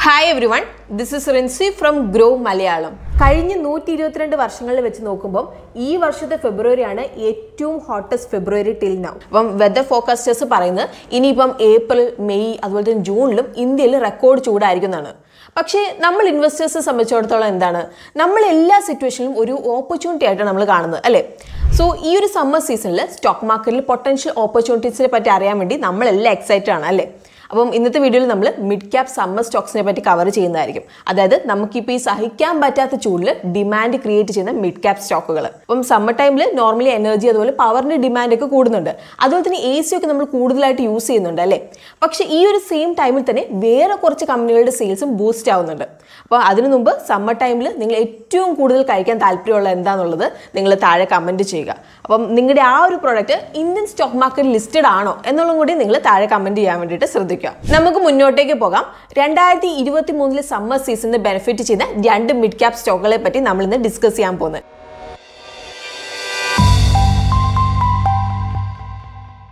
Hi everyone, this is Rinsi from Groww Malayalam. കഴിഞ്ഞ 122 വർഷങ്ങളിൽ വെച്ച് നോക്കുമ്പോൾ ഈ വർഷത്തെ ഫെബ്രുവരിയാണ് ഏറ്റവും ഹോട്ടസ്റ്റ് ഫെബ്രുവരി ടിൽ നൗ. അപ്പം വെദർ ഫോർകാസ്റ്റേഴ്സ് പറയുന്നത് ഇനിയിപ്പം ഏപ്രിൽ മെയ് അതുപോലെ തന്നെ ജൂണിലും ഇന്ത്യയിൽ റെക്കോർഡ് ചൂടായിരിക്കുന്നതാണ്. പക്ഷേ നമ്മൾ ഇൻവെസ്റ്റേഴ്സിനെ സംബന്ധിച്ചിടത്തോളം എന്താണ്, നമ്മൾ എല്ലാ സിറ്റുവേഷനിലും ഒരു ഓപ്പർച്യൂണിറ്റി ആയിട്ടാണ് നമ്മൾ കാണുന്നത് അല്ലേ. സോ ഈ ഒരു സമ്മർ സീസണിൽ സ്റ്റോക്ക് മാർക്കറ്റിൽ പൊട്ടൻഷ്യൽ ഓപ്പർച്യൂണിറ്റീസിനെ പറ്റി അറിയാൻ വേണ്ടി നമ്മളെല്ലാം എക്സൈറ്റഡ് ആണ് അല്ലേ. അപ്പം ഇന്നത്തെ വീഡിയോയിൽ നമ്മൾ മിഡ് ക്യാപ് സമ്മർ സ്റ്റോക്സിനെ പറ്റി കവർ ചെയ്യുന്നതായിരിക്കും. അതായത് നമുക്കിപ്പോൾ ഈ സഹിക്കാൻ പറ്റാത്ത ചൂടിൽ ഡിമാൻഡ് ക്രിയേറ്റ് ചെയ്യുന്ന മിഡ് ക്യാപ് സ്റ്റോക്കുകൾ. അപ്പം സമ്മർ ടൈമിൽ നോർമലി എനർജി അതുപോലെ പവറിൻ്റെ ഡിമാൻഡ് ഒക്കെ കൂടുന്നുണ്ട്. അതുപോലെ തന്നെ എ സി ഒക്കെ നമ്മൾ കൂടുതലായിട്ട് യൂസ് ചെയ്യുന്നുണ്ട് അല്ലേ. പക്ഷേ ഈ ഒരു സെയിം ടൈമിൽ തന്നെ വേറെ കുറച്ച് കമ്പനികളുടെ സെയിൽസും ബൂസ്റ്റ് ആവുന്നുണ്ട്. അപ്പോൾ അതിനു മുമ്പ് സമ്മർ ടൈമിൽ നിങ്ങൾ ഏറ്റവും കൂടുതൽ കഴിക്കാൻ താല്പര്യമുള്ള എന്താണെന്നുള്ളത് നിങ്ങൾ താഴെ കമൻറ്റ് ചെയ്യുക. അപ്പം നിങ്ങളുടെ ആ ഒരു product Indian stock market listed ആണോ എന്നുള്ളതും കൂടി നിങ്ങൾ താഴെ കമൻറ്റ് ചെയ്യാൻ വേണ്ടിയിട്ട് ശ്രദ്ധിക്കുക. നമുക്ക് മുന്നോട്ടേക്ക് പോകാം. 2023 സമ്മർ സീസണിന് ബെനിഫിറ്റ് ചെയ്യുന്ന രണ്ട് മിഡ് ക്യാപ് സ്റ്റോക്കുകളെ പറ്റി നമ്മൾ ഇന്ന് ഡിസ്കസ് ചെയ്യാൻ പോകുന്നത്.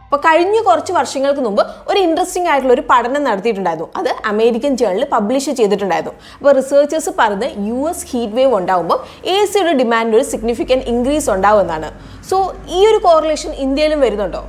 അപ്പോൾ കഴിഞ്ഞ കുറച്ച് വർഷങ്ങൾക്ക് മുമ്പ് ഒരു ഇൻട്രസ്റ്റിംഗ് ആയിട്ടുള്ള ഒരു പഠനം നടത്തിയിട്ടുണ്ടായിരുന്നു. അത് അമേരിക്കൻ ജേർണലിൽ പബ്ലിഷ് ചെയ്തിട്ടുണ്ടായിരുന്നു. അപ്പോൾ റിസർച്ചേഴ്സ് പറയുന്നത് US ഹീറ്റ് വേവ് ഉണ്ടാകുമ്പോൾ എ സിയുടെ ഡിമാൻഡിൽ ഒരു സിഗ്നിഫിക്കൻറ്റ് ഇൻക്രീസ് ഉണ്ടാകുമെന്നാണ്. സോ ഈ ഒരു കോറിലേഷൻ ഇന്ത്യയിലും വരുന്നുണ്ടോ?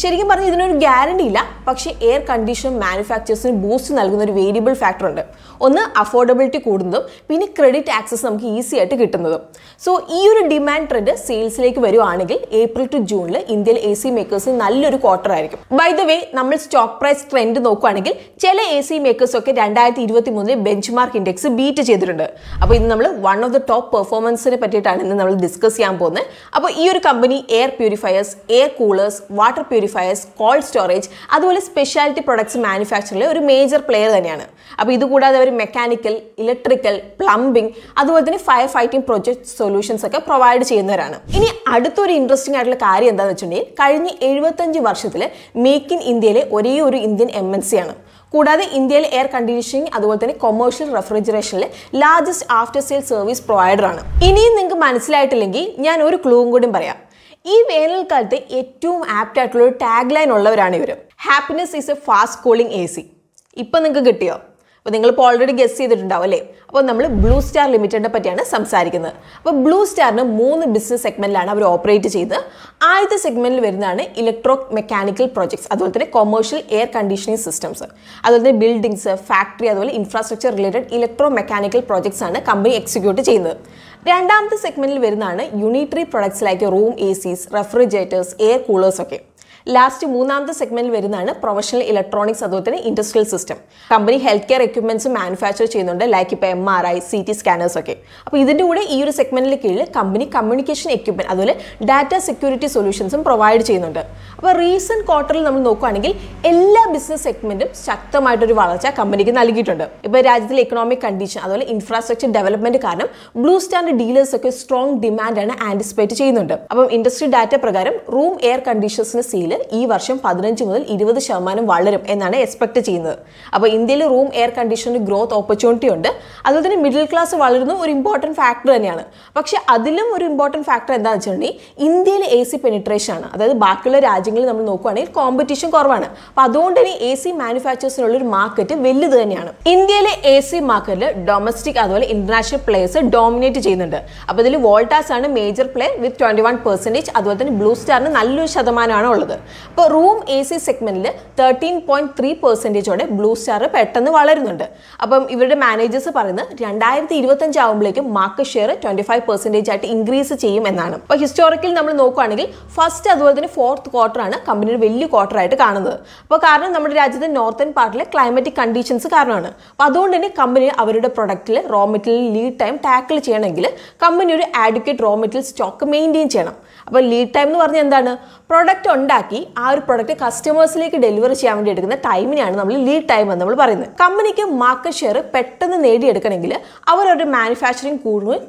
ശരിക്കും പറഞ്ഞാൽ ഇതിനൊരു ഗ്യാരണ്ടി ഇല്ല. പക്ഷേ എയർ കണ്ടീഷൻ മാനുഫാക്ചേഴ്സിന് ബൂസ്റ്റ് നൽകുന്ന ഒരു വേരിയബിൾ ഫാക്ടർ ഉണ്ട്. ഒന്ന് അഫോർഡബിലിറ്റി കൂടുന്നതും പിന്നെ ക്രെഡിറ്റ് ആക്സസ് നമുക്ക് ഈസി ആയിട്ട് കിട്ടുന്നതും. സോ ഈ ഒരു ഡിമാൻഡ് ട്രെൻഡ് സെയിൽസിലേക്ക് വരുവാണെങ്കിൽ ഏപ്രിൽ ടു ജൂണിൽ ഇന്ത്യയിൽ എ സി മേക്കേഴ്സിന് നല്ലൊരു ക്വാർട്ടർ ആയിരിക്കും. ബൈ ദ വേ, നമ്മൾ സ്റ്റോക്ക് പ്രൈസ് ട്രെൻഡ് നോക്കുകയാണെങ്കിൽ ചില എ സി മേക്കേഴ്സ് ഒക്കെ 2023 ബെഞ്ച് മാർക്ക് ഇൻഡെക്സ് ബീറ്റ് ചെയ്തിട്ടുണ്ട്. അപ്പോൾ ഇന്ന് നമ്മൾ വൺ ഓഫ് ദ ടോപ്പ് പെർഫോമൻസിനെ പറ്റിയിട്ടാണ് ഇന്ന് നമ്മൾ ഡിസ്കസ് ചെയ്യാൻ പോകുന്നത്. അപ്പോൾ ഈ ഒരു company air purifiers, air coolers, water purifiers, cold storage അതുപോലെ സ്പെഷ്യാലിറ്റി പ്രൊഡക്ട്സ് മാനുഫാക്ചറിലെ ഒരു മേജർ പ്ലെയർ തന്നെയാണ്. അപ്പോൾ ഇതുകൂടാതെ അവർ മെക്കാനിക്കൽ, ഇലക്ട്രിക്കൽ, പ്ലംബിംഗ് അതുപോലെ തന്നെ ഫയർ ഫൈറ്റിംഗ് പ്രൊജക്ട് സൊല്യൂഷൻസ് ഒക്കെ പ്രൊവൈഡ് ചെയ്യുന്നവരാണ്. ഇനി അടുത്തൊരു ഇൻട്രസ്റ്റിംഗ് ആയിട്ടുള്ള കാര്യം എന്താണെന്ന് വെച്ചിട്ടുണ്ടെങ്കിൽ കഴിഞ്ഞ 75 വർഷത്തിൽ മേക്ക് ഇൻ ഇന്ത്യയിലെ ഒരേ ഒരു ഇന്ത്യൻ MNC ആണ്. കൂടാതെ ഇന്ത്യയിലെ എയർ കണ്ടീഷനിങ് അതുപോലെ തന്നെ കൊമേഴ്ഷ്യൽ റെഫ്രിജറേഷനിലെ largest after sale service provider ആണ്. ഇനിയും നിങ്ങൾക്ക് മനസ്സിലായിട്ടില്ലെങ്കിൽ ഞാൻ ഒരു ക്ലൂവും കൂടി പറയാം. ഈ വേനൽക്കാലത്ത് ഏറ്റവും ആപ്റ്റ് ആയിട്ടുള്ള ഒരു ടാഗ് ലൈൻ ഉള്ളവരാണ് ഇവർ. Happiness is A fast cooling AC. ഇപ്പം നിങ്ങൾക്ക് കിട്ടിയോ? അപ്പോൾ നിങ്ങളിപ്പോൾ ഓൾറെഡി ഗസ് ചെയ്തിട്ടുണ്ടാവും അല്ലേ. അപ്പോൾ നമ്മൾ ബ്ലൂ സ്റ്റാർ ലിമിറ്റഡിനെ പറ്റിയാണ് സംസാരിക്കുന്നത്. അപ്പോൾ ബ്ലൂ സ്റ്റാറിന് 3 ബിസിനസ് സെഗ്മെന്റിലാണ് അവർ ഓപ്പറേറ്റ് ചെയ്തത്. ആദ്യത്തെ സെഗ്മെന്റിൽ വരുന്നതാണ് ഇലക്ട്രോ മെക്കാനിക്കൽ പ്രോജക്ട്സ് അതുപോലെ തന്നെ കൊമേഴ്ഷ്യൽ എയർ കണ്ടീഷനിങ് സിസ്റ്റംസ് അതുപോലെ തന്നെ ബിൽഡിങ്സ്, ഫാക്ടറി അതുപോലെ infrastructure related electro mechanical projects ആണ് കമ്പനി എക്സിക്യൂട്ട് ചെയ്യുന്നത്. രണ്ടാമത്തെ സെഗ്മെന്റിൽ വരുന്നതാണ് unitary products like room ACs, refrigerators, air coolers ഒക്കെ. ലാസ്റ്റ് മൂന്നാമത്തെ സെഗ്മെന്റിൽ വരുന്നതാണ് പ്രൊഫഷണൽ ഇലക്ട്രോണിക്സ് അതുപോലെ തന്നെ industrial system. Company health care equipments manufacture ചെയ്യുന്നുണ്ട്, ലൈക്ക് ഇപ്പോൾ MRI, CT സ്കാനേഴ്സ് ഒക്കെ. അപ്പോൾ ഇതിൻ്റെ കൂടെ ഈ ഒരു സെഗ്മെന്റിന് കീഴിൽ കമ്പനി കമ്മ്യൂണിക്കേഷൻ എക്യുപ്മെന്റ് അതുപോലെ ഡാറ്റ സെക്യൂരിറ്റി സൊല്യൂഷൻസും പ്രൊവൈഡ് ചെയ്യുന്നുണ്ട്. അപ്പോൾ റീസെന്റ് ക്വാർട്ടറിൽ നമ്മൾ നോക്കുകയാണെങ്കിൽ എല്ലാ ബിസിനസ് സെഗ്മെന്റും ശക്തമായിട്ടൊരു വളർച്ച കമ്പനിക്ക് നൽകിയിട്ടുണ്ട്. ഇപ്പോൾ രാജ്യത്തിലെ ഇക്കണോമിക് കണ്ടീഷൻ അതുപോലെ ഇൻഫ്രാസ്ട്രക്ചർ ഡെവലപ്മെന്റ് കാരണം ബ്ലൂ സ്റ്റാറിന്റെ ഡീലേഴ്സ് ഒക്കെ സ്ട്രോങ് ഡിമാൻഡാണ് ആന്റിസിപ്പേറ്റ് ചെയ്യുന്നുണ്ട്. അപ്പം ഇൻഡസ്ട്രി ഡാറ്റ പ്രകാരം റൂം എയർ കണ്ടീഷൻസിന് സെയിൽ ഈ വർഷം 15 മുതൽ 20% വളരും എന്നാണ് എക്സ്പെക്ട് ചെയ്യുന്നത്. അപ്പോൾ ഇന്ത്യയിൽ റൂം എയർ കണ്ടീഷന് ഗ്രോത്ത് ഓപ്പർച്യൂണിറ്റി ഉണ്ട്. അതുപോലെ തന്നെ മിഡിൽ ക്ലാസ് വളരുന്ന ഒരു ഇമ്പോർട്ടൻറ്റ് ഫാക്ടർ തന്നെയാണ്. പക്ഷേ അതിലും ഒരു ഇമ്പോർട്ടൻറ്റ് ഫാക്ടർ എന്താണെന്ന് വെച്ചിട്ടുണ്ടെങ്കിൽ ഇന്ത്യയിൽ AC പെനിട്രേഷൻ ആണ്. അതായത് ബാക്കിയുള്ള രാജ്യങ്ങളിൽ നമ്മൾ നോക്കുകയാണെങ്കിൽ കോമ്പറ്റീഷൻ കുറവാണ്. അപ്പോൾ അതുകൊണ്ട് തന്നെ AC മാനുഫാക്ചേഴ്സിനുള്ളൊരു മാർക്കറ്റ് വലുത് തന്നെയാണ്. ഇന്ത്യയിലെ AC മാർക്കറ്റിൽ ഡൊമസ്റ്റിക് അതുപോലെ ഇന്റർനാഷണൽ പ്ലേയേഴ്സ് ഡോമിനേറ്റ് ചെയ്യുന്നുണ്ട്. അപ്പോൾ ഇതിൽ വോൾട്ടാസ് ആണ് മേജർ പ്ലെയർ വിത്ത് 21%. അതുപോലെ തന്നെ ബ്ലൂ സ്റ്റാറിന് നല്ലൊരു ശതമാനമാണ് ഉള്ളത്. അപ്പോൾ റൂം AC സെഗ്മെന്റിൽ 13.3% ബ്ലൂ സ്റ്റാർ പെട്ടെന്ന് വളരുന്നുണ്ട്. അപ്പം ഇവരുടെ മാനേജേഴ്സ് പറയുന്നത് 2025 ആകുമ്പോഴേക്കും മാർക്കറ്റ് ഷെയർ 25% ആയിട്ട് ഇൻക്രീസ് ചെയ്യും എന്നാണ്. അപ്പോൾ ഹിസ്റ്റോറിക്കൽ നമ്മൾ നോക്കുകയാണെങ്കിൽ ഫസ്റ്റ് അതുപോലെ തന്നെ ഫോർത്ത് ക്വാർട്ടർ ആണ് കമ്പനിയുടെ വലിയ ക്വാർട്ടർ ആയിട്ട് കാണുന്നത്. അപ്പോൾ കാരണം നമ്മുടെ രാജ്യത്തെ നോർത്തേൺ പാർട്ടിലെ ക്ലൈമറ്റിക് കണ്ടീഷൻസ് കാരണമാണ്. അപ്പോൾ അതുകൊണ്ട് തന്നെ കമ്പനി അവരുടെ പ്രൊഡക്റ്റിൽ raw material lead time tackle ചെയ്യണമെങ്കിൽ കമ്പനി ഒരു adequate raw material stock maintain ചെയ്യണം. അപ്പോൾ ലീഡ് ടൈം എന്ന് പറഞ്ഞാൽ എന്താണ്? പ്രൊഡക്റ്റ് ഉണ്ടാക്കി ആ ഒരു പ്രൊഡക്റ്റ് കസ്റ്റമേഴ്സിലേക്ക് ഡെലിവർ ചെയ്യാൻ വേണ്ടി എടുക്കുന്ന ടൈമിനാണ് നമ്മൾ ലീഡ് ടൈം എന്ന് നമ്മൾ പറയുന്നത്. കമ്പനിക്ക് മാർക്കറ്റ് ഷെയർ പെട്ടെന്ന് നേടിയെടുക്കണമെങ്കിൽ അവരവരുടെ മാനുഫാക്ചറിങ്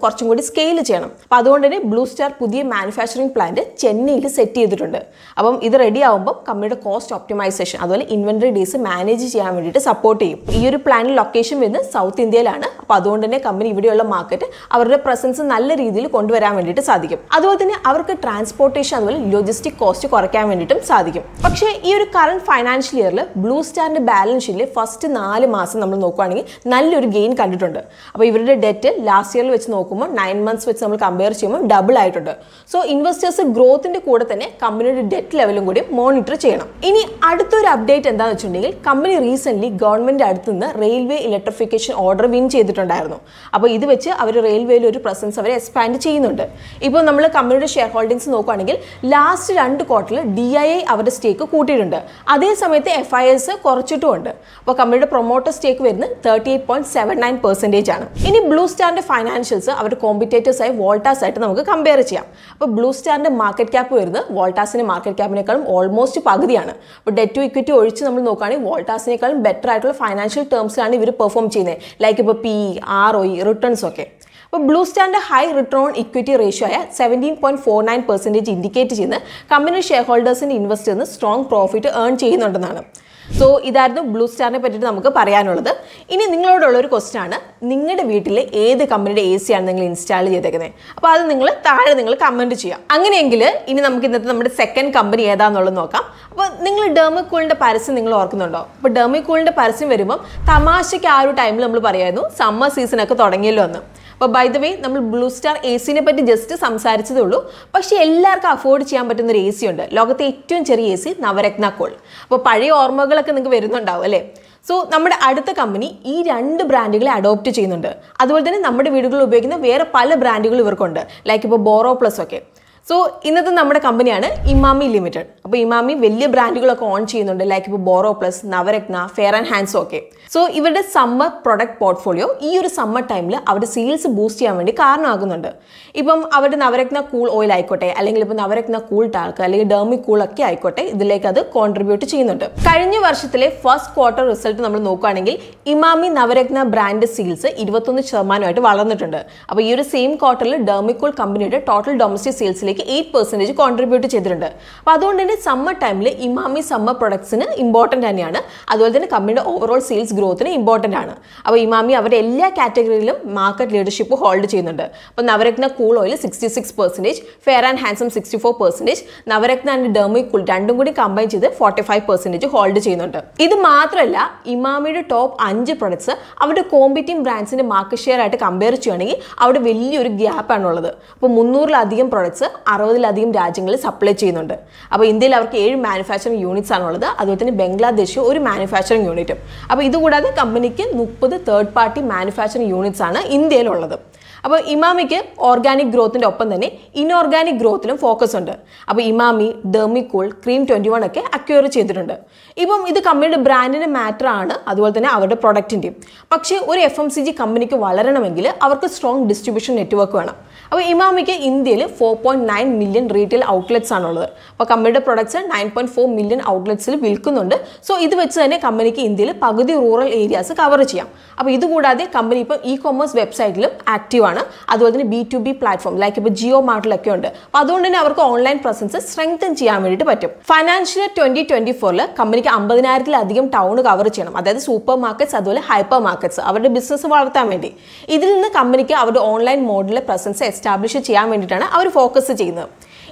കുറച്ചും കൂടി സ്കെയിൽ ചെയ്യണം. അപ്പോൾ അതുകൊണ്ട് തന്നെ ബ്ലൂ സ്റ്റാർ പുതിയ മാനുഫാക്ചറിങ് പ്ലാന്റ് ചെന്നൈയിൽ സെറ്റ് ചെയ്തിട്ടുണ്ട്. അപ്പം ഇത് റെഡി ആകുമ്പോൾ കമ്പനിയുടെ കോസ്റ്റ് ഒപ്റ്റിമൈസേഷൻ അതുപോലെ ഇൻവെന്ററി ഡേയ്സ് മാനേജ് ചെയ്യാൻ വേണ്ടിയിട്ട് സപ്പോർട്ട് ചെയ്യും. ഈ ഒരു പ്ലാനിൽ ലൊക്കേഷൻ വരുന്നത് സൗത്ത് ഇന്ത്യയിലാണ്. അപ്പോൾ അതുകൊണ്ട് തന്നെ കമ്പനി ഇവിടെയുള്ള മാർക്കറ്റ് അവരുടെ പ്രസൻസ് നല്ല രീതിയിൽ കൊണ്ടുവരാൻ വേണ്ടിയിട്ട് സാധിക്കും. അതുപോലെ തന്നെ അവർക്ക് ട്രാൻസ്പോർട്ടേഷൻ അതുപോലെ ലോജിസ്റ്റിക് കോസ്റ്റ് കുറയ്ക്കാൻ വേണ്ടിയിട്ട് വേണ്ടിയിട്ടും സാധിക്കും. പക്ഷേ ഈ ഒരു കറണ്ട് ഫൈനാൻഷ്യൽ ഇയറിൽ ബ്ലൂ സ്റ്റാറിന്റെ ബാലൻസ് ഷീറ്റിൽ ഫസ്റ്റ് 4 മാസം നമ്മൾ നോക്കുകയാണെങ്കിൽ നല്ലൊരു ഗെയിൻ കണ്ടിട്ടുണ്ട്. അപ്പോൾ ഇവരുടെ ഡെറ്റ് ലാസ്റ്റ് ഇയറിൽ വെച്ച് നോക്കുമ്പോൾ 9 മന്ത്സ് വെച്ച് നമ്മൾ കമ്പയർ ചെയ്യുമ്പോൾ ഡബിൾ ആയിട്ടുണ്ട്. സോ ഇൻവെസ്റ്റേഴ്സ് ഗ്രോത്തിന്റെ കൂടെ തന്നെ കമ്പനിയുടെ ഡെറ്റ് ലെവലും കൂടി മോണിറ്റർ ചെയ്യണം. ഇനി അടുത്തൊരു അപ്ഡേറ്റ് എന്താണെന്ന് വെച്ചിട്ടുണ്ടെങ്കിൽ കമ്പനി റീസെന്റ് ഗവൺമെന്റ് അടുത്ത് നിന്ന് റെയിൽവേ ഇലക്ട്രിഫിക്കേഷൻ ഓർഡർ വിൻ ചെയ്തിട്ടുണ്ടായിരുന്നു. അപ്പോൾ ഇത് വെച്ച് അവർ റെയിൽവേയിൽ ഒരു പ്രസൻസ് അവർ എക്സ്പാൻഡ് ചെയ്യുന്നുണ്ട്. ഇപ്പോൾ നമ്മൾ കമ്പനിയുടെ ഷെയർ ഹോൾഡിംഗ്സ് നോക്കുകയാണെങ്കിൽ ലാസ്റ്റ് 2 ക്വാർട്ടറിൽ DII അവരുടെ സ്റ്റേക്ക് കൂട്ടിയിട്ടുണ്ട്. അതേ സമയത്ത് FIS കുറച്ചിട്ടുമുണ്ട്. അപ്പോൾ കമ്പനിയുടെ പ്രൊമോട്ടർ സ്റ്റേക്ക് വരുന്നത് 38.79% ആണ്. ഇനി ബ്ലൂ സ്റ്റാറിന്റെ ഫൈനാൻഷ്യൽസ് അവരുടെ കോമ്പറ്റേറ്റേഴ്സ് ആയി വോൾട്ടാസ് ആയിട്ട് നമുക്ക് കമ്പയർ ചെയ്യാം. അപ്പോൾ ബ്ലൂ സ്റ്റാറിന്റെ മാർക്കറ്റ് ക്യാപ്പ് വരുന്നത് വോൾട്ടാസിന്റെ മാർക്കറ്റ് ക്യാപ്പിനേക്കാളും ഓൾമോസ്റ്റ് പകുതിയാണ്. അപ്പോൾ ഡെറ്റ് ടു ഇക്വിറ്റി ഒഴിച്ച് നമ്മൾ നോക്കുകയാണെങ്കിൽ വോൾട്ടാസിനേക്കാളും ബെറ്റർ ആയിട്ടുള്ള ഫൈനാൻഷ്യൽ ടേംസിലാണ് ഇവർ പെർഫോം ചെയ്യുന്നത്. ലൈക്ക് ഇപ്പോൾ PE, ROE, റിട്ടേൺസ് ഒക്കെ. അപ്പോൾ ബ്ലൂ സ്റ്റാറിന്റെ high return on equity ratio ആയ 17.49% ഇൻഡിക്കേറ്റ് ചെയ്യുന്ന കമ്പനി ഷെയർ ഹോൾഡേഴ്സിന്റെ ഇൻവെസ്റ്റേഴ്സിന് സ്ട്രോങ് പ്രോഫിറ്റ് ഏൺ ചെയ്യുന്നുണ്ടെന്നാണ്. സോ ഇതായിരുന്നു ബ്ലൂ സ്റ്റാറിനെ പറ്റിയിട്ട് നമുക്ക് പറയാനുള്ളത്. ഇനി നിങ്ങളോടുള്ള ഒരു ക്വസ്റ്റ്യൻ ആണ്, നിങ്ങളുടെ വീട്ടിൽ ഏത് കമ്പനിയുടെ AC ആണ് നിങ്ങൾ ഇൻസ്റ്റാൾ ചെയ്തേക്കുന്നത്? അപ്പോൾ അത് നിങ്ങൾ താഴെ കമൻറ്റ് ചെയ്യാം. അങ്ങനെയെങ്കിൽ ഇനി നമുക്ക് ഇന്നത്തെ നമ്മുടെ സെക്കൻഡ് കമ്പനി ഏതാണെന്നുള്ളത് നോക്കാം. അപ്പോൾ നിങ്ങൾ ഡെർമിക്കൂളിൻ്റെ പരസ്യം നിങ്ങൾ ഓർക്കുന്നുണ്ടോ? അപ്പോൾ ഡെർമിക്കൂളിൻ്റെ പരസ്യം വരുമ്പം തമാശയ്ക്ക് ആ ഒരു ടൈമിൽ നമ്മൾ പറയായിരുന്നു സമ്മർ സീസണൊക്കെ തുടങ്ങിയല്ലോ എന്ന്. അപ്പോൾ ബൈ ദ വേ നമ്മൾ ബ്ലൂ സ്റ്റാർ ACനെ പറ്റി ജസ്റ്റ് സംസാരിച്ചതേ ഉള്ളൂ. പക്ഷേ എല്ലാവർക്കും അഫോർഡ് ചെയ്യാൻ പറ്റുന്ന ഒരു AC ഉണ്ട്, ലോകത്തെ ഏറ്റവും ചെറിയ AC നവരത്ന കൂൾ. അപ്പോൾ പഴയ ഓർമ്മകളൊക്കെ നിങ്ങൾക്ക് വരുന്നുണ്ടാവും അല്ലേ? സോ നമ്മുടെ അടുത്ത കമ്പനി ഈ 2 ബ്രാൻഡുകളെ അഡോപ്റ്റ് ചെയ്യുന്നുണ്ട്. അതുപോലെ തന്നെ നമ്മുടെ വീടുകളിൽ ഉപയോഗിക്കുന്ന വേറെ പല ബ്രാൻഡുകളും ഇവർക്കുണ്ട്, ലൈക്ക് ഇപ്പോൾ ബോറോ പ്ലസ് ഒക്കെ. സോ ഇന്നത്തെ നമ്മുടെ കമ്പനിയാണ് ഇമാമി ലിമിറ്റഡ്. അപ്പോൾ ഇമാമി വലിയ ബ്രാൻഡുകളൊക്കെ ഓൺ ചെയ്യുന്നുണ്ട്, ലൈക്ക് ഇപ്പോൾ Boro Plus, Navratna, Fair and Handsome ഒക്കെ. സോ ഇവരുടെ സമ്മർ പ്രൊഡക്റ്റ് പോർട്ട്ഫോളിയോ ഈ ഒരു സമ്മർ ടൈമിൽ അവരുടെ സെയിൽസ് ബൂസ്റ്റ് ചെയ്യാൻ വേണ്ടി കാരണമാകുന്നുണ്ട്. ഇപ്പം അവരുടെ നവരത്ന കൂൾ ഓയിൽ ആയിക്കോട്ടെ, അല്ലെങ്കിൽ ഇപ്പോൾ നവരത്ന കൂൾ ടാൽക്ക്, അല്ലെങ്കിൽ ഡെർമി കൂൾ ഒക്കെ ആയിക്കോട്ടെ, ഇതിലേക്ക് അത് കോൺട്രിബ്യൂട്ട് ചെയ്യുന്നുണ്ട്. കഴിഞ്ഞ വർഷത്തിലെ ഫസ്റ്റ് ക്വാർട്ടർ റിസൾട്ട് നമ്മൾ നോക്കുകയാണെങ്കിൽ ഇമാമി നവരത്ന ബ്രാൻഡ് സെയിൽസ് 21% വളർന്നിട്ടുണ്ട്. അപ്പോൾ ഈ ഒരു സെയിം ക്വാർട്ടറിൽ ഡെർമി കൂൾ കമ്പനിയുടെ ടോട്ടൽ ഡൊമസ്റ്റിക് സെയിൽസിലേക്ക് 8% കോൺട്രിബ്യൂട്ട് ചെയ്തിട്ടുണ്ട്. അപ്പോൾ അതുകൊണ്ട് തന്നെ സമ്മർ ടൈമിൽ ഇമാമി സമ്മർ പ്രൊഡക്ട്സിന് ഇമ്പോർട്ടൻ്റ് തന്നെയാണ്. അതുപോലെ തന്നെ കമ്പനിയുടെ ഓവറോൾ സെയിൽസ് ഗ്രോത്തിന് ഇമ്പോർട്ടൻ്റ് ആണ്. അപ്പോൾ ഇമാമി അവരുടെ എല്ലാ കാറ്റഗറിയിലും മാർക്കറ്റ് ലീഡർഷിപ്പ് ഹോൾഡ് ചെയ്യുന്നുണ്ട്. അപ്പോൾ Navratna cool oil 66%, fair and handsome 64%, Navratna and Dermicool രണ്ടും കൂടി കമ്പൈൻ ചെയ്ത് 45% ഹോൾഡ് ചെയ്യുന്നുണ്ട്. ഇത് മാത്രമല്ല ഇമാമിയുടെ ടോപ്പ് 5 പ്രൊഡക്ട്സ് അവരുടെ കോമ്പറ്റീവ് ബ്രാൻഡ്സിന്റെ മാർക്കറ്റ് ഷെയർ ആയിട്ട് കമ്പയർ ചെയ്യുകയാണെങ്കിൽ അവിടെ വലിയൊരു ഗ്യാപ്പാണുള്ളത്. അപ്പോൾ 300-ലധികം പ്രൊഡക്ട്സ് 60-ലധികം രാജ്യങ്ങളിൽ സപ്ലൈ ചെയ്യുന്നുണ്ട്. അപ്പോൾ ഇന്ത്യയിൽ അവർക്ക് 7 മാനുഫാക്ചറിംഗ് യൂണിറ്റ്സ് ആണുള്ളത്. അതുപോലെ തന്നെ ബംഗ്ലാദേശ് ഒരു മാനുഫാക്ചറിംഗ് യൂണിറ്റും. അപ്പോൾ ഇതുകൂടാതെ കമ്പനിക്ക് 30 തേർഡ് പാർട്ടി മാനുഫാക്ചറിംഗ് യൂണിറ്റ്സ് ആണ് ഇന്ത്യയിലുള്ളത്. അപ്പോൾ ഇമാമിക്ക് ഓർഗാനിക് ഗ്രോത്തിൻ്റെ ഒപ്പം തന്നെ ഇൻഓർഗാനിക് ഗ്രോത്തിലും ഫോക്കസ് ഉണ്ട്. അപ്പോൾ ഇമാമി, ഡെർമിക്കൂൾ, ക്രീം 21 ഒക്കെ അക്വയർ ചെയ്തിട്ടുണ്ട്. ഇപ്പം ഇത് കമ്പനിയുടെ ബ്രാൻഡിൻ്റെ മാറ്റർ ആണ്, അതുപോലെ തന്നെ അവരുടെ പ്രൊഡക്റ്റിൻ്റെയും. പക്ഷേ ഒരു FMCG കമ്പനിക്ക് വളരണമെങ്കിൽ അവർക്ക് സ്ട്രോങ് ഡിസ്ട്രിബ്യൂഷൻ നെറ്റ്വർക്ക് വേണം. അപ്പോൾ ഇമാമിക്ക് ഇന്ത്യയിൽ 4.9 മില്യൺ റീറ്റെയിൽ ഔട്ട്ലെറ്റ്സ് ആണുള്ളത്. അപ്പോൾ കമ്പനിയുടെ പ്രൊഡക്ട്സ് 9.4 മില്യൺ ഔട്ട്ലെറ്റ്സിൽ വിൽക്കുന്നുണ്ട്. സോ ഇത് വെച്ച് തന്നെ കമ്പനിക്ക് ഇന്ത്യയിൽ പകുതി റൂറൽ ഏരിയാസ് കവർ ചെയ്യാം. അപ്പോൾ ഇതുകൂടാതെ കമ്പനി ഇപ്പം ഇ-കൊമേഴ്സ് വെബ്സൈറ്റിലും ആക്റ്റീവ് ആണ്. അതുപോലെ തന്നെ B2B പ്ലാറ്റ്ഫോം ലൈക്ക് ഇപ്പോൾ ജിയോ മാർട്ടിലൊക്കെ ഉണ്ട്. അപ്പോൾ അതുകൊണ്ട് തന്നെ അവർക്ക് ഓൺലൈൻ പ്രസൻസ് സ്ട്രെങ്തൻ ചെയ്യാൻ വേണ്ടിയിട്ട് പറ്റും. ഫൈനാൻഷ്യൽ 2024 കമ്പനിക്ക് 50,000-ലധികം ടൗൺ കവർ ചെയ്യണം, അതായത് സൂപ്പർ മാർക്കറ്റ്സ് അതുപോലെ ഹൈപ്പർ മാർക്കറ്റ്സ് അവരുടെ ബിസിനസ് വളർത്താൻ വേണ്ടി. ഇതിൽ നിന്ന് കമ്പനിക്ക് അവരുടെ ഓൺലൈൻ മോഡലിലെ പ്രസൻസ് എസ്റ്റാബ്ലിഷ് ചെയ്യാൻ വേണ്ടിയിട്ടാണ് അവർ ഫോക്കസ് ചെയ്യുന്നത്.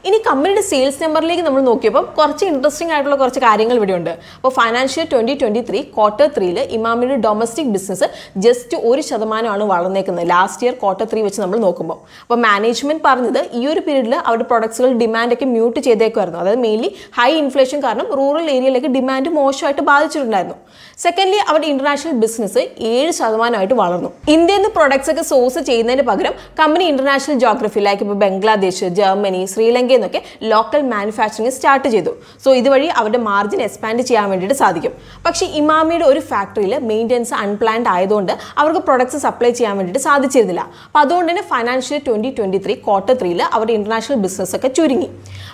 ഇനി കമ്പനിയുടെ സെയിൽസ് നമ്പറിലേക്ക് നമ്മൾ നോക്കിയപ്പോൾ കുറച്ച് ഇൻട്രസ്റ്റിംഗ് ആയിട്ടുള്ള കുറച്ച് കാര്യങ്ങൾ ഇവിടെ ഉണ്ട്. അപ്പോൾ ഫൈനാൻഷ്യൽ 2023 ക്വാർട്ടർ 3 ഇമാമിയുടെ ഡൊമസ്റ്റിക് ബിസിനസ് ജസ്റ്റ് 1% വളർന്നേക്കുന്നത് ലാസ്റ്റ് ഇയർ ക്വാർട്ടർ 3 വെച്ച് നമ്മൾ നോക്കുമ്പോൾ. അപ്പോൾ മാനേജ്മെന്റ് പറഞ്ഞത് ഈ ഒരു പീരീഡിൽ അവരുടെ പ്രൊഡക്ട്സുകൾ ഡിമാൻഡൊക്കെ മ്യൂട്ട് ചെയ്തേക്കുമായിരുന്നു. അതായത് മെയിൻലി ഹൈ ഇൻഫ്ലേഷൻ കാരണം റൂറൽ ഏരിയയിലേക്ക് ഡിമാൻഡ് മോശമായിട്ട് ബാധിച്ചിട്ടുണ്ടായിരുന്നു. സെക്കൻഡ്ലി അവരുടെ ഇന്റർനാഷണൽ ബിസിനസ് 7% വളർന്നു. ഇന്ത്യയിൽ നിന്ന് പ്രൊഡക്ട്സ് ഒക്കെ സോഴ്സ് ചെയ്യുന്നതിന് പകരം കമ്പനി ഇന്റർനാഷണൽ ജോഗ്രഫി ലൈക്ക് ഇപ്പോൾ ബംഗ്ലാദേശ്, ജർമ്മനി, ശ്രീലങ്ക എന്നൊക്കെ ലോക്കൽ മാനുഫാക്ചറിംഗ് സ്റ്റാർട്ട് ചെയ്തു. സോ ഇതുവഴി അവരുടെ മാർജിൻ എക്സ്പാൻഡ് ചെയ്യാൻ വേണ്ടിയിട്ട് സാധിക്കും. പക്ഷേ ഇമാമിയുടെ ഒരു ഫാക്ടറിയിൽ മെയിൻ്റെനൻസ് അൺപ്ലാൻഡ് ആയതുകൊണ്ട് അവർക്ക് പ്രൊഡക്ട്സ് സപ്ലൈ ചെയ്യാൻ വേണ്ടിയിട്ട് സാധിച്ചിരുന്നില്ല. അപ്പോൾ അതുകൊണ്ട് തന്നെ ഫൈനാൻഷ്യൽ 2023 ക്വാർട്ടർ 3 അവരുടെ ഇന്റർനാഷണൽ ബിസിനസ് ഒക്കെ ചുരുങ്ങി.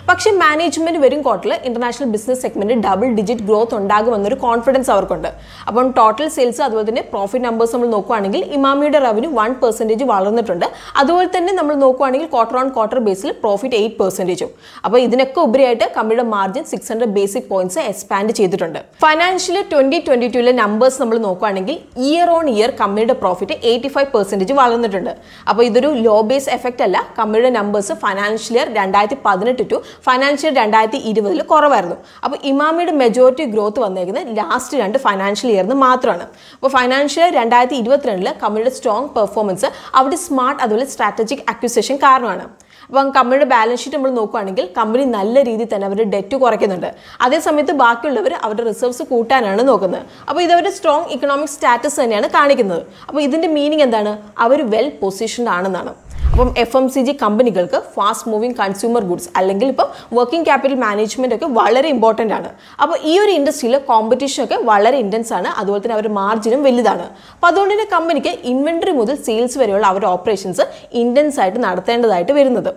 പക്ഷേ മാനേജ്മെന്റ് വരും ക്വാർട്ടറിൽ international business segment double digit growth ഉണ്ടാകുമെന്നൊരു കോൺഫിഡൻസ് അവർക്കുണ്ട്. അപ്പം ടോട്ടൽ സെയിൽസ് അതുപോലെ തന്നെ പ്രോഫിറ്റ് നമ്പേഴ്സ് നമ്മൾ നോക്കുകയാണെങ്കിൽ ഇമാമിയുടെ റവന്യൂ 1% വളർന്നിട്ടുണ്ട്. അതുപോലെ തന്നെ നമ്മൾ നോക്കുകയാണെങ്കിൽ ക്വാർട്ടർ ഓൺ ക്വാർട്ടർ ബേസിൽ പ്രോഫിറ്റ് 8% പെർസെൻറ്റേജും. അപ്പോൾ ഇതിനൊക്കെ ഉപരിയായിട്ട് കമ്പനിയുടെ മാർജിൻ 600 ബേസിക് പോയിന്റ്സ് എക്സ്പാൻഡ് ചെയ്തിട്ടുണ്ട്. ഫൈനാൻഷ്യൽ 2022 നമ്പേഴ്സ് നമ്മൾ നോക്കുകയാണെങ്കിൽ ഇയർ ഓൺ ഇയർ കമ്പനിയുടെ പ്രോഫിറ്റ് 85% വളർന്നിട്ടുണ്ട്. അപ്പോൾ ഇതൊരു ലോ ബേസ് എഫക്റ്റ് അല്ല. കമ്പനിയുടെ numbers financial year 2018 to financial 2020 കുറവായിരുന്നു. അപ്പോൾ ഇമാമിയുടെ മെജോറിറ്റി ഗ്രോത്ത് വന്നേക്കുന്നത് ലാസ്റ്റ് 2 ഫൈനാൻഷ്യൽ ഇയറിന് മാത്രമാണ്. അപ്പോൾ ഫൈനാൻഷ്യൽ ഇയർ 2022 കമ്പനിയുടെ സ്ട്രോങ് പെർഫോമൻസ് അവിടെ സ്മാർട്ട് അതുപോലെ സ്ട്രാറ്റജിക് അക്വിസിഷൻ കാരണമാണ്. അപ്പം കമ്പനിയുടെ ബാലൻസ് ഷീറ്റ് നമ്മൾ നോക്കുകയാണെങ്കിൽ കമ്പനി നല്ല രീതിയിൽ തന്നെ അവരുടെ ഡെറ്റ് കുറയ്ക്കുന്നുണ്ട്. അതേസമയത്ത് ബാക്കിയുള്ളവർ അവരുടെ റിസർവ്സ് കൂട്ടാനാണ് നോക്കുന്നത്. അപ്പോൾ ഇതവരുടെ സ്ട്രോങ് ഇക്കണോമിക് സ്റ്റാറ്റസ് തന്നെയാണ് കാണിക്കുന്നത്. അപ്പോൾ ഇതിൻ്റെ മീനിങ് എന്താണ്? അവർ വെൽ പൊസിഷൻഡ് ആണെന്നാണ്. അപ്പം FMCG കമ്പനികൾക്ക് ഫാസ്റ്റ് മൂവിങ് കൺസ്യൂമർ ഗുഡ്സ് അല്ലെങ്കിൽ ഇപ്പം വർക്കിംഗ് ക്യാപിറ്റൽ മാനേജ്മെന്റ് ഒക്കെ വളരെ ഇമ്പോർട്ടൻ്റ് ആണ്. അപ്പോൾ ഈ ഒരു ഇൻഡസ്ട്രിയിൽ കോമ്പറ്റീഷൻ ഒക്കെ വളരെ ഇൻറ്റൻസ് ആണ്. അതുപോലെ തന്നെ അവരുടെ മാർജിനും വലുതാണ്. അപ്പോൾ അതുകൊണ്ട് തന്നെ കമ്പനിക്ക് ഇൻവെന്ററി മുതൽ സെയിൽസ് വരെയുള്ള അവരുടെ ഓപ്പറേഷൻസ് ഇൻറ്റൻസ് ആയിട്ട് നടത്തേണ്ടതായിട്ട് വരുന്നത്.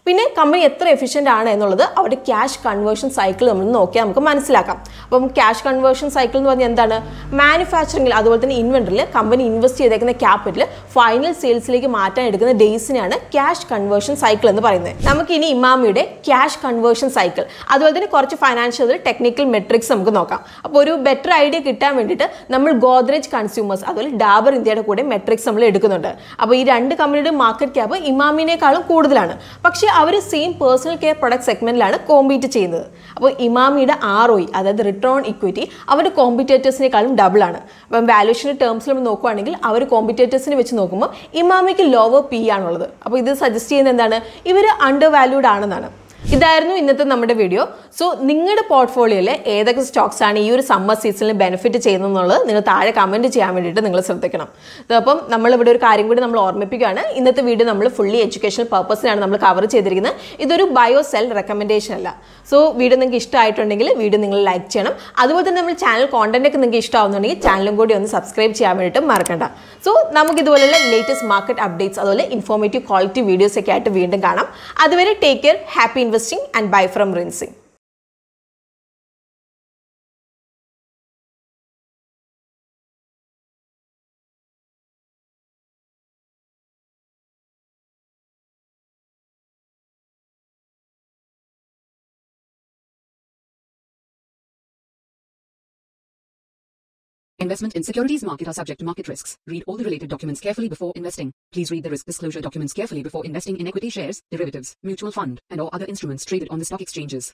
പിന്നെ കമ്പനി എത്ര എഫിഷ്യൻ്റ് ആണ് എന്നുള്ളത് അവരുടെ ക്യാഷ് കൺവേർഷൻ സൈക്കിൾ നമ്മൾ നോക്കിയാൽ നമുക്ക് മനസ്സിലാക്കാം. അപ്പം ക്യാഷ് കൺവേർഷൻ സൈക്കിൾ എന്ന് പറഞ്ഞാൽ എന്താണ്? മാനുഫാക്ചറിംഗിൽ അതുപോലെ തന്നെ ഇൻവെന്ററിൽ കമ്പനി ഇൻവെസ്റ്റ് ചെയ്തേക്കുന്ന ക്യാപിറ്റൽ ഫൈനൽ സെയിൽസിലേക്ക് മാറ്റാൻ എടുക്കുന്ന ഡേയ്സിനെയാണ് ക്യാഷ് കൺവേർഷൻ സൈക്കിൾ എന്ന് പറയുന്നത്. നമുക്ക് ഇനി ഇമാമിയുടെ ക്യാഷ് കൺവേർഷൻ സൈക്കിൾ അതുപോലെ തന്നെ കുറച്ച് ഫൈനാൻഷ്യൽ ടെക്നിക്കൽ മെട്രിക്സ് നമുക്ക് നോക്കാം. അപ്പോൾ ഒരു ബെറ്റർ ഐഡിയ കിട്ടാൻ വേണ്ടിയിട്ട് നമ്മൾ ഗോദ്രേജ് കൺസ്യൂമേഴ്സ് അതുപോലെ ഡാബർ ഇന്ത്യയുടെ കൂടെ മെട്രിക്സ് നമ്മൾ എടുക്കുന്നുണ്ട്. അപ്പോൾ ഈ രണ്ട് കമ്പനിയുടെ മാർക്കറ്റ് ക്യാപ്പ് ഇമാമിനേക്കാളും കൂടുതലാണ്. പക്ഷേ അവർ സെയിം പേഴ്സണൽ കെയർ പ്രൊഡക്റ്റ് സെഗ്മെന്റിലാണ് കോമ്പീറ്റ് ചെയ്യുന്നത്. അപ്പോൾ ഇമാമിയുടെ ROE അതായത് റിട്ടേൺ ഓൺ ഇക്വിറ്റി അവരുടെ കോമ്പറ്റേറ്റേഴ്സിനേക്കാളും ഡബിൾ ആണ്. അപ്പം വാല്യൂഷൻ്റെ ടേംസിൽ നമ്മൾ നോക്കുകയാണെങ്കിൽ അവർ കോമ്പറ്റേറ്റേഴ്സിനെ വെച്ച് നോക്കുമ്പോൾ ഇമാമിക്ക് ലോവർ PE ആണുള്ളത്. അപ്പോൾ ഇത് സജസ്റ്റ് ചെയ്യുന്നത് എന്താണ്? ഇവർ അണ്ടർ വാല്യൂഡ് ആണെന്നാണ്. ഇതായിരുന്നു ഇന്നത്തെ നമ്മുടെ വീഡിയോ. സോ നിങ്ങളുടെ പോർട്ട്ഫോളിയോയിൽ ഏതൊക്കെ സ്റ്റോക്സ് ആണ് ഈ ഒരു സമ്മർ സീസണിൽ ബെനിഫിറ്റ് ചെയ്യുന്നതെന്നുള്ളത് നിങ്ങൾ താഴെ കമൻറ്റ് ചെയ്യാൻ വേണ്ടിയിട്ട് നിങ്ങൾ ശ്രദ്ധിക്കണം. അപ്പം നമ്മളിവിടെ ഒരു കാര്യം കൂടി നമ്മൾ ഓർമ്മിപ്പിക്കുകയാണ്. ഇന്നത്തെ വീഡിയോ നമ്മൾ ഫുള്ളി എഡ്യൂക്കേഷണൽ പർപ്പസിനാണ് നമ്മൾ കവർ ചെയ്തിരിക്കുന്നത്. ഇതൊരു ബയോ സെൽ റെക്കമെൻഡേഷൻ അല്ല. സോ വീഡിയോ നിങ്ങൾക്ക് ഇഷ്ടമായിട്ടുണ്ടെങ്കിൽ വീഡിയോ നിങ്ങൾ ലൈക്ക് ചെയ്യണം. അതുപോലെ തന്നെ നമ്മൾ ചാനൽ കോണ്ടന്റ് ഒക്കെ നിങ്ങൾക്ക് ഇഷ്ടമാവുന്നുണ്ടെങ്കിൽ ചാനലും കൂടി ഒന്ന് സബ്സ്ക്രൈബ് ചെയ്യാൻ വേണ്ടിയിട്ട് മറക്കണ്ട. സോ നമുക്ക് ഇതുപോലെയുള്ള ലേറ്റസ്റ്റ് മാർക്കറ്റ് അപ്ഡേറ്റ്സ് അതുപോലെ ഇൻഫോർമേറ്റീവ് ക്വാളിറ്റി വീഡിയോസ് ഒക്കെ ആയിട്ട് വീണ്ടും കാണാം. അതുവരെ take care, happy investing and buy from Rinsing. Investment in securities market are subject to market risks. Read all the related documents carefully before investing. Please read the risk disclosure documents carefully before investing in equity shares, derivatives, mutual fund, and or other instruments traded on the stock exchanges.